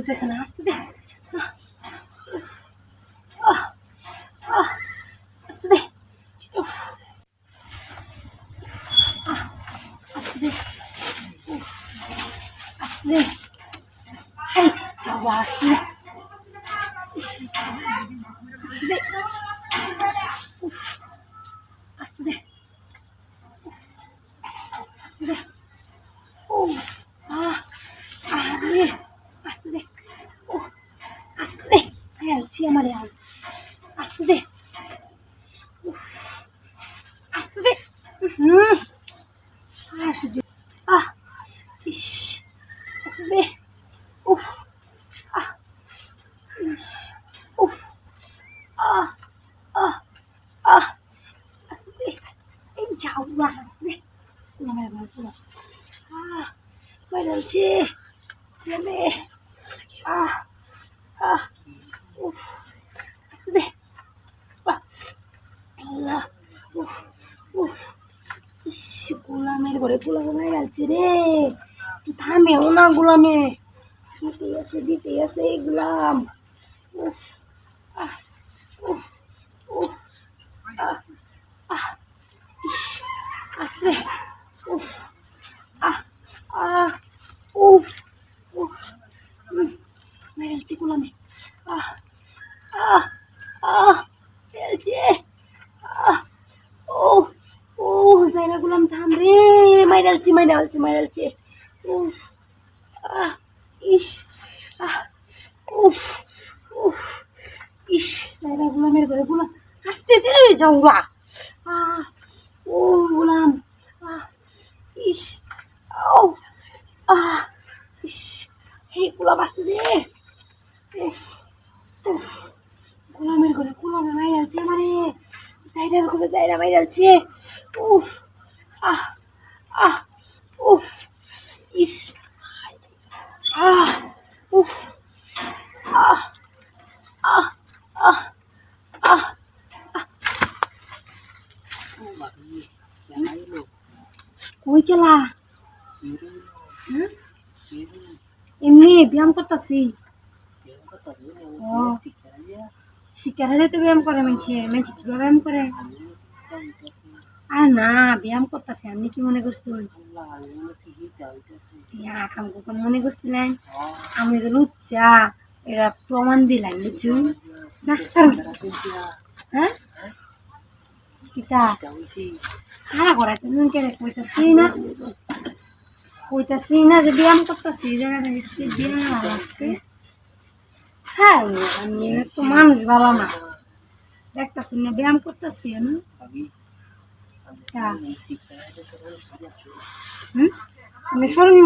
বুঝতেছে না, আসতে দে। আসতে দে, আসতে দে, আসতে দে। এই যাওয়া, আসতে দে, আসতে দে, আসতে দে, আসতে দে। ও আরে আসতে দে, ও আসতে দে। হেলছি আমার আর আসতে দে, আসতে দে। হুম আসতে দে। আহ ইস, আসতে দে। উফ, আহ ইস, উফ, আহ আহ আহ আসতে দে। এই যাও না, আসতে দে। আমার আমার পুরো বেরোচ্ছে, দে। আহ আহ উফ, আসতে দে। আহ, আল্লাহ, উফ উফ, ইস, গোলামের ঘরে গোলা গোলায় যাচ্ছে রে। তুই থামেও না গোলামে, দিতে আছে এই গোলাম। উফ, আহ উফ উফ, আহ আহ ইস, আসতে। উফ, আহ আহ উফ উফ, মেরেছে গোলামে। আহ আহ আহ মেরেছে। আহ ও ও জায়গা গোলাম থাম রে, মাইরালছে। উফ, আহ ইস, আহ উফ উফ, ইস, জায়গা গোলামের ঘরে গোলাম। আসতে দে যাওয়া। আহ ও গোলাম, আহ ইস, ও আহ ইস, হে গোলাম আসতে দে। উফ উফ, গোলামের ঘরে গোলামে মাইরালছে আমারে, জায়গার ঘরে জায়গা মাইরালছে। উফ, আহ আহ উফ, ইস, আহ উফ, আহ আহ আহ আহ কই গেলা? এমনি ব্যায়াম করতেছি। শিকারে তো ব্যায়াম করে মানছে কিভাবে ব্যায়াম করে? আর না, ব্যায়াম করতেছি। আপনি কি মনে করছেন? আকাম কখন মনে করছিলেন? আমি তো লুচ্চা, এরা প্রমাণ দিলাই বুঝছুন। ডাক্তার হ্যাঁ কিতা খাড়া করাইতে কেন কইতাছি না যে ব্যায়াম করতেছি, জায়গাটা ব্যায়াম লাগছে। হ্যাঁ আমি তো মানুষ ভালো না, দেখতেছি না ব্যায়াম করতেছি না। আমি শরীর